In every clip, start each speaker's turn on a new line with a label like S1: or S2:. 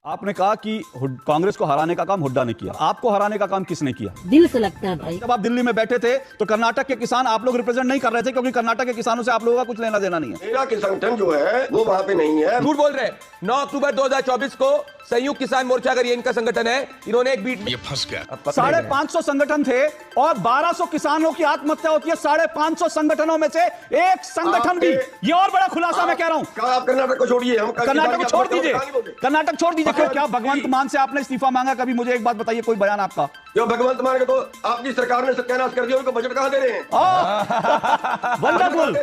S1: आपने कहा कि कांग्रेस को हराने का काम हुड्डा ने किया, आपको हराने का काम किसने किया?
S2: दिल से लगता है भाई।
S1: जब आप दिल्ली में बैठे थे तो कर्नाटक के किसान आप लोग रिप्रेजेंट नहीं कर रहे थे, क्योंकि कर्नाटक के किसानों से आप लोगों का कुछ लेना देना नहीं है।
S3: मेरा के संगठन जो है वो वहाँ पे नहीं है।
S4: झूठ बोल रहे हैं। 9 अक्टूबर 2024 को संयुक्त किसान मोर्चा, अगर ये इनका संगठन है, इन्होंने एक बीट
S5: ये फंस गया।
S1: 550 संगठन थे और 1200 किसानों की आत्महत्या होती है। 550 संगठनों में से एक संगठन भी, ये और बड़ा खुलासा मैं कह रहा हूं।
S3: आप कर्नाटक को छोड़िए, हम
S1: कर्नाटक को छोड़ दीजिए, कर्नाटक छोड़ दीजिए। क्यों? क्या भगवंत मान से आपने इस्तीफा मांगा? कभी मुझे एक बात बताइए, कोई बयान आपका?
S3: जो भगवंत मान के तो आपकी सरकार ने सत्यानाश कर दिया, उनको बजट कहां दे रहे हैं?
S1: Wonderful,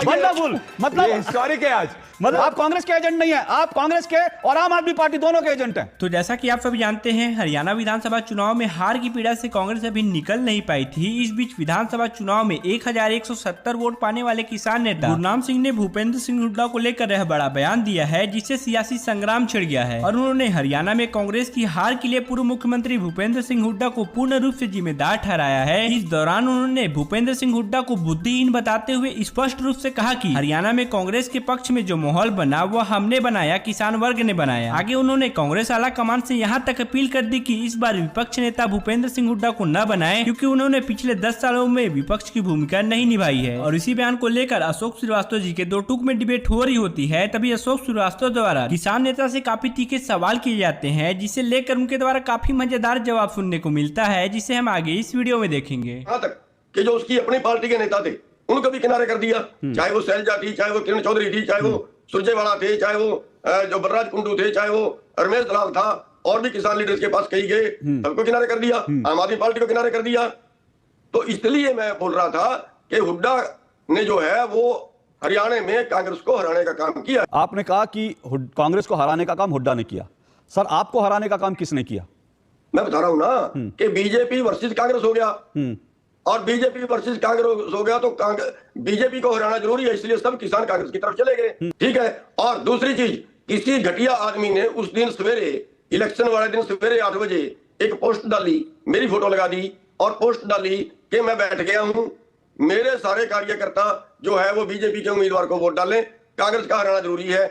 S1: wonderful. मतलब
S4: हिस्टोरिक है आज।
S1: मतलब आप कांग्रेस के एजेंट नहीं है, आप कांग्रेस के और आम आदमी पार्टी दोनों के एजेंट हैं।
S6: तो जैसा कि आप सभी जानते हैं, हरियाणा विधानसभा चुनाव में हार की पीड़ा से कांग्रेस अभी निकल नहीं पाई थी। इस बीच विधानसभा चुनाव में 1170 वोट पाने वाले किसान नेता गुरनाम सिंह ने भूपेंद्र सिंह हुड्डा को लेकर यह बड़ा बयान दिया है, जिससे सियासी संग्राम छिड़ गया है। और उन्होंने हरियाणा में कांग्रेस की हार के लिए पूर्व मुख्यमंत्री भूपेंद्र सिंह हुड्डा को पूर्ण रूप से जिम्मेदार ठहराया है। इस दौरान उन्होंने भूपेंद्र सिंह हुड्डा को बुद्धिहीन बताते हुए स्पष्ट रूप से कहा कि हरियाणा में कांग्रेस के पक्ष में जो माहौल बना वह हमने बनाया, किसान वर्ग ने बनाया। आगे उन्होंने कांग्रेस आला कमान से यहाँ तक अपील कर दी कि इस बार विपक्ष नेता भूपेंद्र सिंह हुड्डा को न बनाएं, क्योंकि उन्होंने पिछले 10 सालों में विपक्ष की भूमिका नहीं निभाई है। और इसी बयान को लेकर अशोक श्रीवास्तव जी के दो टूक में डिबेट हो रही होती है। तभी अशोक श्रीवास्तव द्वारा किसान नेता से काफी तीखे सवाल किए जाते हैं, जिसे लेकर उनके द्वारा काफी मजेदार जवाब सुनने को मिलता है, जिसे हम आगे इस वीडियो में देखेंगे।
S3: यहाँ तक कि जो उसकी अपनी पार्टी के नेता थे उनको भी किनारे कर दिया, चाहे वो शैलजा थी, चाहे वो किरण चौधरी थी, चाहे वो सुरजेवाला थे, चाहे वो जो बलराज कुंडू थे, चाहे वो रमेश दलाल था, और भी किसान लीडर्स के पास कही गए, सबको किनारे कर दिया, आम आदमी पार्टी को किनारे कर दिया। तो इसलिए मैं बोल रहा था कि हुड्डा ने जो है वो हरियाणा में कांग्रेस को हराने का काम किया।
S1: आपने कहा कि कांग्रेस को हराने का काम हुड्डा ने किया। सर, आपको हराने का काम किसने किया?
S3: मैं बता रहा हूं ना कि बीजेपी वर्सेस कांग्रेस हो गया, और बीजेपी वर्सेस कांग्रेस हो गया तो बीजेपी को हराना जरूरी है, इसलिए सब किसान कांग्रेस की तरफ चले गए। ठीक है। और दूसरी चीज, किसी घटिया आदमी ने उस दिन सवेरे, इलेक्शन वाले दिन सवेरे 8 बजे एक पोस्ट डाली, मेरी फोटो लगा दी और पोस्ट डाली कि मैं बैठ गया हूं, मेरे सारे कार्यकर्ता जो है वो बीजेपी के उम्मीदवार को वोट डालें, कांग्रेस का हराना जरूरी है।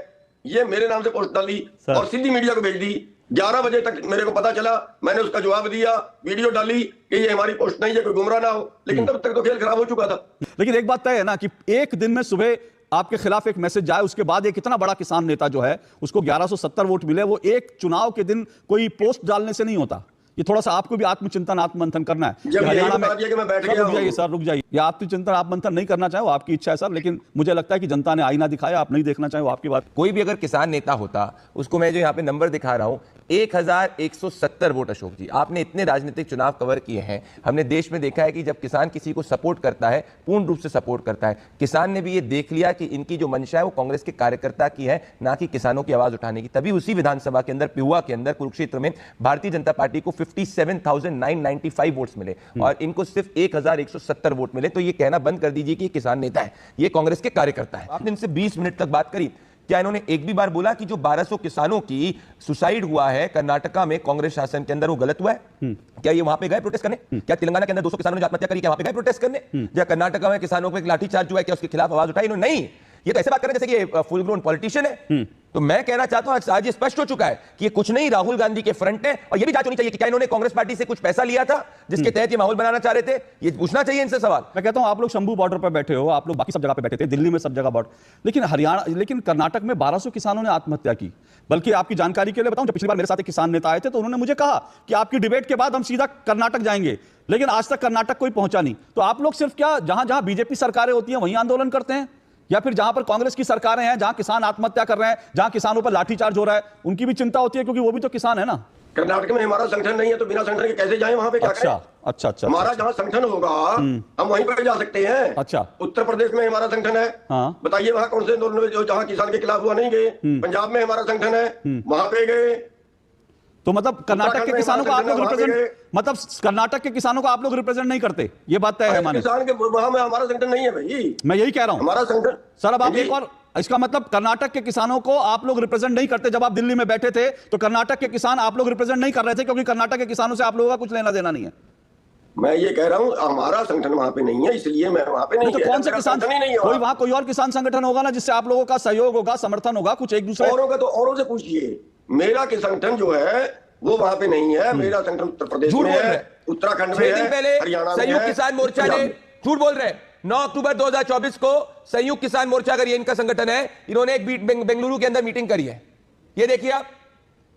S3: ये मेरे नाम से पोस्ट डाली और सीधी मीडिया को भेज दी। 11 बजे तक मेरे को पता चला, मैंने उसका जवाब दिया, वीडियो डाली कि ये हमारी पोस्ट नहीं है, कोई गुमराह ना हो, लेकिन तब तक तो खेल खराब हो चुका था।
S1: लेकिन एक बात तय है ना कि एक दिन में सुबह आपके खिलाफ एक मैसेज जाए, उसके बाद एक इतना बड़ा किसान नेता जो है उसको 1170 वोट मिले, वो एक चुनाव के दिन कोई पोस्ट डालने से नहीं होता। ये थोड़ा सा आपको भी आत्मचिंतन, आत्ममंथन करना है।
S3: जब हरियाणा में कि मैं बैठ गया हूं।
S1: सर रुक जाइए, ये आत्मचिंतन, आत्ममंथन नहीं करना चाहे वो आपकी इच्छा है सर, लेकिन मुझे लगता है कि जनता ने आईना दिखाया, आप नहीं देखना चाहे वो आपकी बात।
S4: कोई भी अगर किसान नेता होता, उसको मैं जो यहाँ पे नंबर दिखा रहा हूं, 1170 वोट। अशोक जी, आपने इतने राजनीतिक चुनाव कवर किए हैं, हमने देश में देखा है कि जब किसान किसी को सपोर्ट करता है, पूर्ण रूप से सपोर्ट करता है। किसान ने भी ये देख लिया कि इनकी जो मंशा है वो कांग्रेस के कार्यकर्ता की है, ना कि किसानों की आवाज उठाने की। तभी उसी विधानसभा के अंदर, पिहुआ के अंदर, कुरुक्षेत्र में भारतीय जनता पार्टी को 57,995 वोट्स मिले और इनको सिर्फ 1170 वोट मिले। तो ये कहना बंद कर दीजिए कि ये किसान नेता है, ये कांग्रेस के कार्यकर्ता है। आपने इनसे 20 मिनट तक बात करी, क्या इन्होंने एक भी बार बोला कि जो 1200 किसानों की सुसाइड हुआ है कर्नाटका में कांग्रेस शासन के अंदर, वो गलत हुआ है? क्या ये वहां पे गए प्रोटेस्ट करने? क्या तेलंगाना के अंदर 200 किसानों ने आत्महत्या करी, क्या वहां पे गए प्रोटेस्ट करने? या कर्नाटका में किसानों पर लाठीचार्ज हुआ है, क्या उसके खिलाफ आवाज उठाई? इन्होंने नहीं। ये तो ऐसे बात कर रहे हैं जैसे कि फुल ग्रोन पॉलिटिशियन है। तो मैं कहना चाहता हूं, आज ये स्पष्ट हो चुका है कि ये कुछ नहीं राहुल गांधी के फ्रंट है। और ये भी जांच होनी चाहिए कि क्या इन्होंने कांग्रेस पार्टी से कुछ पैसा लिया था जिसके तहत ये माहौल बनाना चाह रहे थे? ये पूछना चाहिए इनसे सवाल।
S1: मैं कहता हूं, आप लोग शंभू बॉर्डर पर बैठे हो, आप लोग बाकी सब जगह पे बैठे थे, दिल्ली में सब जगह बॉर्डर, लेकिन हरियाणा, लेकिन कर्नाटक में 1200 किसानों ने आत्महत्या की। बल्कि आपकी जानकारी के लिए बताऊं, जब पिछली बार मेरे साथ एक किसान नेता आए थे तो उन्होंने मुझे कहा कि आपकी डिबेट के बाद हम सीधा कर्नाटक जाएंगे, लेकिन आज तक कर्नाटक कोई पहुंचा नहीं। तो आप लोग सिर्फ क्या जहां जहां बीजेपी सरकारें होती हैं वहीं आंदोलन करते हैं, या फिर जहां पर कांग्रेस की सरकारें हैं, जहां किसान आत्महत्या कर रहे हैं, जहां किसानों पर लाठीचार्ज हो रहा है, उनकी भी चिंता होती है, क्योंकि वो भी तो किसान है ना?
S3: कर्नाटक में हमारा संगठन नहीं है तो बिना संगठन के कैसे जाए वहां पे? क्या
S1: अच्छा,
S3: करें?
S1: अच्छा।
S3: हमारा जहां संगठन होगा हम वहीं पर जा सकते हैं।
S1: अच्छा।
S3: उत्तर प्रदेश में हमारा संगठन है,
S1: हाँ।
S3: बताइए वहां कौन से आंदोलन में जो जहां किसान के खिलाफ हुआ नहीं गए? पंजाब में हमारा संगठन है, वहां पे गए।
S1: तो मतलब कर्नाटक के किसानों को आप लोग रिप्रेजेंट, मतलब कर्नाटक के किसानों को आप लोग रिप्रेजेंट नहीं करते, ये बात तय है माने?
S3: किसान के वहां में हमारा संगठन नहीं है भाई,
S1: मैं यही कह रहा हूं
S3: हमारा संगठन।
S1: सर, अब आप एक और, इसका मतलब कर्नाटक के किसानों को आप लोग रिप्रेजेंट नहीं करते। जब आप दिल्ली में बैठे थे तो कर्नाटक के किसान आप लोग रिप्रेजेंट नहीं कर रहे थे, क्योंकि कर्नाटक के किसानों से आप लोगों का कुछ लेना देना नहीं है।
S3: मैं ये कह रहा हूं हमारा संगठन वहां पे नहीं है, इसलिए मैं वहां पे नहीं।
S1: तो कौन सा किसान, कोई वहां कोई और किसान संगठन होगा ना जिससे आप लोगों का सहयोग होगा, समर्थन होगा, कुछ एक दूसरे
S3: औरों का तो औरों से पूछिए, मेरा के संगठन जो है वो वहां पे नहीं है। मेरा संगठन उत्तर प्रदेश
S4: झूठ
S3: में
S4: बोल रहे
S3: है,
S4: हैं।
S3: उत्तराखंड में
S4: 6 दिन
S3: है,
S4: पहले
S3: हरियाणा में
S4: संयुक्त
S3: है,
S4: किसान मोर्चा ने, झूठ बोल रहे हैं, 9 अक्टूबर 2024 को संयुक्त किसान मोर्चा, अगर ये इनका संगठन है, इन्होंने एक बेंगलुरु के अंदर मीटिंग करी है। ये देखिए आप,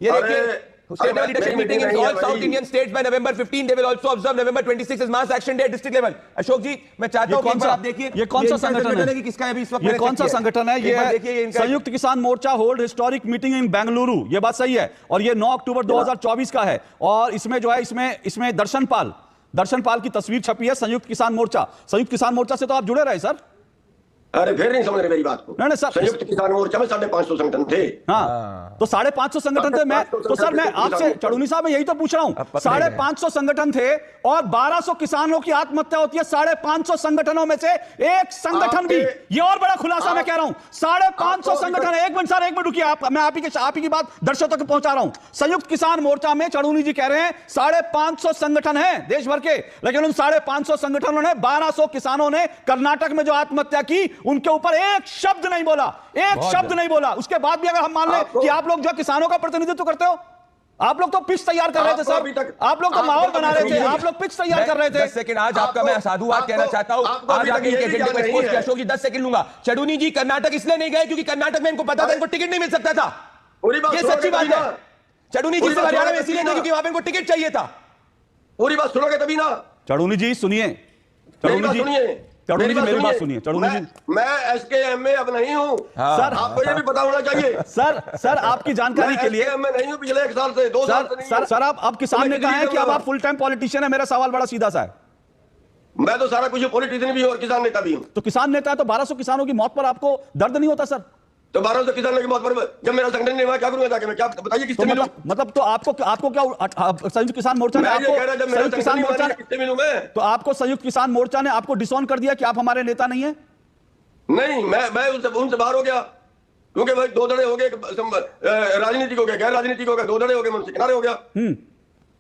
S4: ये देखिए State level leadership meeting in all South Indian states by November 15. They will also observe November 26 as mass action day at district level. Ashok जी, मैं चाहता हूं कि एक बार आप देखिए
S1: ये कौन सा संगठन है
S4: कि किसका है अभी इस वक्त।
S1: ये कौन सा संगठन है? ये है Samyukt Kisan Morcha hold historic meeting in Bengaluru. ये बात सही है, और ये 9 अक्टूबर 2024 का है। और इसमें जो है, इसमें दर्शन पाल की तस्वीर छपी है। संयुक्त किसान मोर्चा से तो आप जुड़े रहे सर?
S3: अरे फिर नहीं समझ रहे मेरी बात को।
S1: नहीं सर,
S3: संयुक्त किसान मोर्चा में 550 संगठन थे।
S1: हाँ, तो 550 संगठन थे। मैं तो सर, मैं आपसे चढ़ूनी साहब, मैं यही तो पूछ रहा हूं। 550 संगठन थे और 1200 किसानों की आत्महत्या होती है। 550 संगठनों में से एक संगठन भी, ये और बड़ा खुलासा मैं कह रहा हूं, 550 संगठन है। एक मिनट सर, एक मिनट रुकिए, मैं आप ही की बात दर्शकों तक पहुंचा रहा हूं। संयुक्त किसान मोर्चा में चढ़ूनी जी कह रहे हैं 550 संगठन है देश भर के, लेकिन उन 550 संगठनों ने 1200 किसानों ने कर्नाटक में जो आत्महत्या की, उनके ऊपर एक शब्द नहीं बोला, एक शब्द नहीं बोला। उसके बाद भी अगर हम मान लें कि आप लोग जो किसानों का प्रतिनिधित्व करते हो, आप लोग तो पिच तैयार कर रहे थे सर, आप लोग तो माहौल बना रहे थे, आप लोग पिच तैयार कर रहे थे।
S4: 10 सेकंड आज आपका मैं साधुवाद कहना चाहता हूं। आज आप इनके एजेंडे को एक्सपोज किया। अशोक जी 10 सेकंड लूंगा। चढ़ूनी जी कर्नाटक इसलिए नहीं गए क्योंकि कर्नाटक में इनको पता था इनको टिकट नहीं मिल सकता था। ये सच्ची बात है। चढ़ूनी जी हरियाणा में इसलिए क्योंकि वहां पे इनको टिकट चाहिए था।
S3: पूरी बात सुनोगे तभी ना।
S1: चढ़ूनी जी सुनिए, चढ़ूनी जी मेरी बात सुनिए। चढ़ूनी जी,
S3: मैं एसकेएम में अब नहीं हूं
S1: सर,
S3: आपको ये भी पता होना चाहिए।
S1: सर आपकी जानकारी के लिए,
S3: मैं नहीं हूं पिछले 1 साल से, 2 साल से नहीं हूं।
S1: सर अब किसान ने कहा है कि अब आप फुल टाइम पॉलिटिशियन है। मेरा सवाल बड़ा सीधा सा है।
S3: मैं तो सारा कुछ पॉलिटिशियन भी हूं और किसान नेता भी हूं।
S1: तो किसान नेता है तो 1200 किसानों की मौत पर आपको दर्द नहीं होता सर?
S3: तो 1200 किसानों की मौत पर जब मेरा संगठन नहीं हुआ, क्या करूंगा जाके मैं? क्या बताइए, किससे मिलूं?
S1: मतलब तो आपको क्या संयुक्त किसान मोर्चा ने आपको, संयुक्त किसान मोर्चा
S3: किससे मिलूं मैं?
S1: तो आपको संयुक्त किसान मोर्चा ने आपको डिसऑन कर दिया कि आप हमारे नेता नहीं है?
S3: नहीं, मैं उनसे बाहर हो गया, क्योंकि भाई 2 धड़े हो गए, राजनीतिक हो गया, गैर राजनीतिक हो गया, 2 धड़े हो गए, मैं उनसे किनारे हो गया।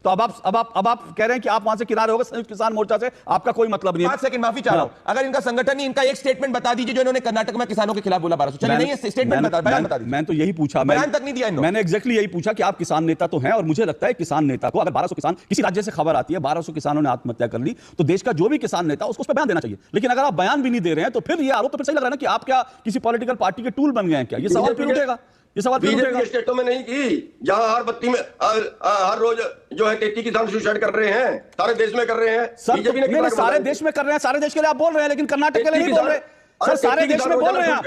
S1: तो अब आप कह रहे हैं कि आप वहां से किनारे हो गए, संयुक्त किसान मोर्चा से आपका कोई मतलब नहीं है।
S4: 5 सेकंड माफी चाह रहा हूं। अगर इनका संगठन नहीं, इनका एक स्टेटमेंट बता दीजिए जो इन्होंने कर्नाटक में किसानों के खिलाफ बोला 1200। चलिए नहीं है स्टेटमेंट बता दीजिए।
S1: मैंने तो यही पूछा,
S4: बयान तक नहीं दिया इन्होंने।
S1: मैंने एग्जैक्टली यही पूछा कि आप किसान नेता तो हैं, और मुझे लगता है किसान नेता को अगर 1200 किसान, किसी राज्य से खबर आती है 1200 किसानों ने आत्महत्या कर ली, तो देश का जो भी किसान नेता उसको उस पर बयान देना चाहिए। लेकिन अगर आप बयान भी नहीं दे रहे हैं तो फिर ये आरोप तो फिर सही लग रहा है ना कि आप क्या किसी पॉलिटिकल पार्टी के टूल बन गए हैं क्या? ये सवाल फिर उठेगा, ये सवाल फिर उठेगा।
S3: स्टेटों में नहीं की, जहां हर बत्ती में हर रोज जो है 33 किसान सुसाइड कर रहे हैं, सारे देश में कर रहे हैं।
S1: सर नहीं, सारे देश में कर रहे हैं, सारे देश के लिए आप बोल रहे हैं, लेकिन कर्नाटक के लिए नहीं बोल रहे। सर सारे देश में बोल रहे हैं आप,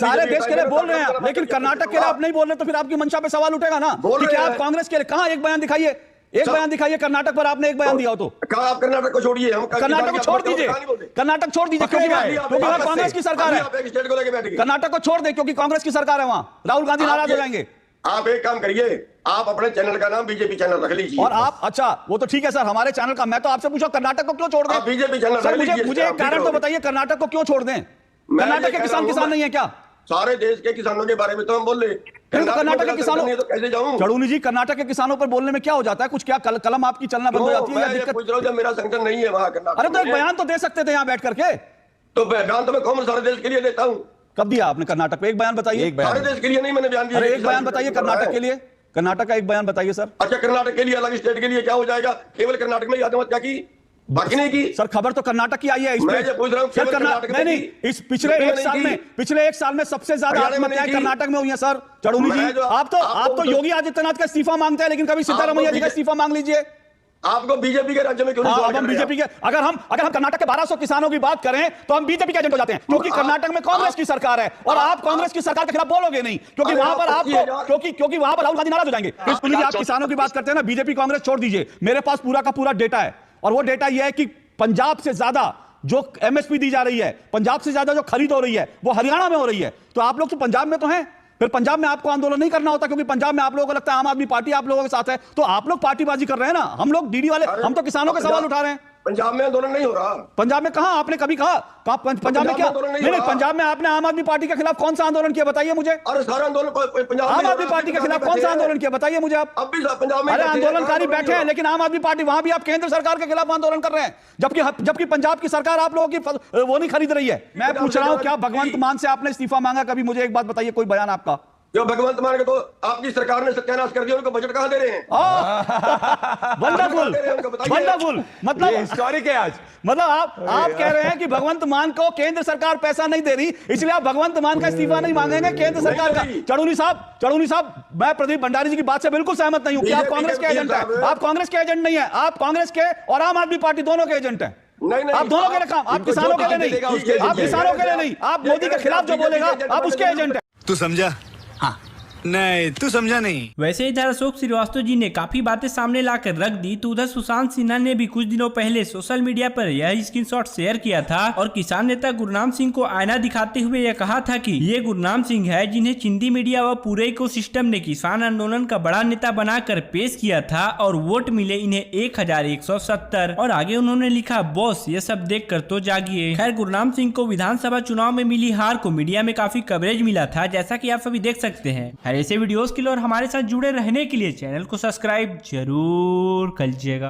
S1: सारे देश के लिए बोल रहे हैं आप, लेकिन कर्नाटक के लिए आप नहीं बोल रहे, तो फिर आपकी मंशा पे सवाल उठेगा ना कि क्या आप कांग्रेस के लिए? कहां एक बयान दिखाइए, एक बयान दिखाइए कर्नाटक पर आपने एक बयान दिया हो तो।
S3: कहा आप कर्नाटक को छोड़िए, हम
S1: कर्नाटक को छोड़ दीजिए, कर्नाटक छोड़ दीजिए, क्योंकि वहां कांग्रेस की सरकार है।
S3: स्टेट को लेकर बैठ गए।
S1: कर्नाटक को छोड़ दे क्योंकि कांग्रेस की सरकार है वहां, राहुल गांधी नाराज हो जाएंगे।
S3: आप एक काम करिए, आप अपने चैनल का नाम बीजेपी चैनल रख लीजिए।
S1: और आप, अच्छा वो तो ठीक है सर, हमारे चैनल का, मैं तो आपसे पूछा कर्नाटक को क्यों छोड़ दें?
S3: बीजेपी चैनल
S1: सर मुझे एक कारण तो बताइए, कर्नाटक को क्यों छोड़ दें? कर्नाटक के किसान नहीं है क्या?
S3: सारे देश के किसानों के बारे में तो हम बोल रहे,
S1: कर्नाटक के किसानों
S3: तो कैसे जाऊं?
S1: चढ़ूनी जी, कर्नाटक के किसानों पर बोलने में क्या हो जाता है? कुछ क्या कलम आपकी चलना बंद हो जाती है या दिक्कत?
S3: पूछ रहा हूं, जब मेरा संगठन नहीं है वहां कर्नाटक।
S1: अरे तो एक बयान तो दे सकते थे यहाँ बैठ करके।
S3: तो बयान तो मैं कौन सारे देश के लिए देता हूं।
S1: कब दिया आपने कर्नाटक पे? एक बयान बताइए।
S3: सारे देश के लिए नहीं मैंने बयान दिया।
S1: अरे एक बयान बताइए कर्नाटक के लिए, कर्नाटक का एक बयान बताइए सर।
S3: अच्छा, कर्नाटक के लिए अलग, स्टेट के लिए क्या हो जाएगा? केवल कर्नाटक में आत्महत्या की, बाकी नहीं की।
S1: सर खबर तो कर्नाटक की आई है, इस पे
S3: पूछ रहा हूं,
S1: सर कर्नाटक नहीं, इस पिछले एक साल में सबसे ज्यादा आत्महत्याएं कर्नाटक में हुई हैं सर। चढ़ूनी जी, आप तो योगी आदित्यनाथ का इस्तीफा मांगते हैं, लेकिन कभी सिद्धारमैया जी का इस्तीफा मांग लीजिए।
S3: आपको बीजेपी के राज्य में क्यों नहीं?
S1: हम बीजेपी के, अगर हम कर्नाटक के 1200 किसानों की बात करें तो हम बीजेपी के एजेंट हो जाते हैं, क्योंकि कर्नाटक में कांग्रेस की सरकार है और आप कांग्रेस की सरकार के खिलाफ बोलोगे नहीं, क्योंकि वहां पर आपको, क्योंकि वहां पर राहुल गांधी नाराज हो जाएंगे। इसलिए आप किसानों की बात करते हैं ना, बीजेपी कांग्रेस छोड़ दीजिए, मेरे पास पूरा का पूरा डेटा है, और वो डेटा यह है कि पंजाब से ज्यादा जो एमएसपी दी जा रही है, पंजाब से ज्यादा जो खरीद हो रही है वो हरियाणा में हो रही है। तो आप लोग तो पंजाब में तो हैं, फिर पंजाब में आपको आंदोलन नहीं करना होता, क्योंकि पंजाब में आप लोगों को लगता है आम आदमी पार्टी आप लोगों के साथ है, तो आप लोग पार्टीबाजी कर रहे हैं ना। हम लोग डीडी वाले, हम तो किसानों के सवाल उठा रहे हैं।
S3: पंजाब में आंदोलन नहीं हो रहा।
S1: पंजाब में कहा? आपने कभी कहा पंजाब में क्या? नहीं, पंजाब में आपने आम आदमी पार्टी के खिलाफ कौन सा आंदोलन किया बताइए मुझे?
S3: अरे सारा आंदोलन पंजाब
S1: आम आदमी पार्टी के खिलाफ कौन सा आंदोलन किया बताइए मुझे आप?
S3: अब भी पंजाब में
S1: अरे आंदोलनकारी बैठे हैं, लेकिन आम आदमी पार्टी, वहां भी आप केंद्र सरकार के खिलाफ आंदोलन कर रहे हैं, जबकि पंजाब की सरकार आप लोगों की वो नहीं खरीद रही है। मैं पूछ रहा हूं, क्या भगवंत मान से आपने इस्तीफा मांगा कभी? मुझे एक बात बताइए, कोई बयान आपका?
S3: जो भगवंत मान के तो आपकी सरकार ने सत्यानाश कर दिया, उनको बजट कहाँ दे रहे हैं?
S1: Wonderful, wonderful. मतलब
S4: हिस्टोरिक है आज।
S1: मतलब आप कह रहे हैं कि भगवंत मान को केंद्र सरकार पैसा नहीं दे रही, इसलिए आप भगवंत मान का इस्तीफा नहीं मांगेंगे केंद्र सरकार का। चढ़ूनी साहब, मैं प्रदीप भंडारी जी की बात से बिल्कुल सहमत नहीं हूं कि आप कांग्रेस के एजेंट हैं। आप कांग्रेस के एजेंट नहीं है, आप कांग्रेस के और आम आदमी पार्टी दोनों के एजेंट हैं।
S3: नहीं,
S1: आप दोनों के लिए काम, आप किसानों के लिए नहीं, आप किसानों के लिए नहीं, आप मोदी के खिलाफ जो बोलेगा आप उसके एजेंट हैं।
S2: तू समझा? हाँ। नहीं, तू समझा नहीं।
S6: वैसे इधर अशोक श्रीवास्तव जी ने काफी बातें सामने लाकर रख दी, तो उधर सुशांत सिन्हा ने भी कुछ दिनों पहले सोशल मीडिया पर यह स्क्रीनशॉट शेयर किया था और किसान नेता गुरनाम सिंह को आईना दिखाते हुए यह कहा था कि ये गुरनाम सिंह है जिन्हें चिंदी मीडिया व पूरे इकोसिस्टम ने किसान आंदोलन का बड़ा नेता बनाकर पेश किया था और वोट मिले इन्हें 1170। और आगे उन्होंने लिखा, बॉस ये सब देख कर तो जागिए। खैर, गुरनाम सिंह को विधानसभा चुनाव में मिली हार को मीडिया में काफी कवरेज मिला था, जैसा की आप सभी देख सकते हैं। ऐसे वीडियोस के लिए और हमारे साथ जुड़े रहने के लिए चैनल को सब्सक्राइब जरूर कीजिएगा।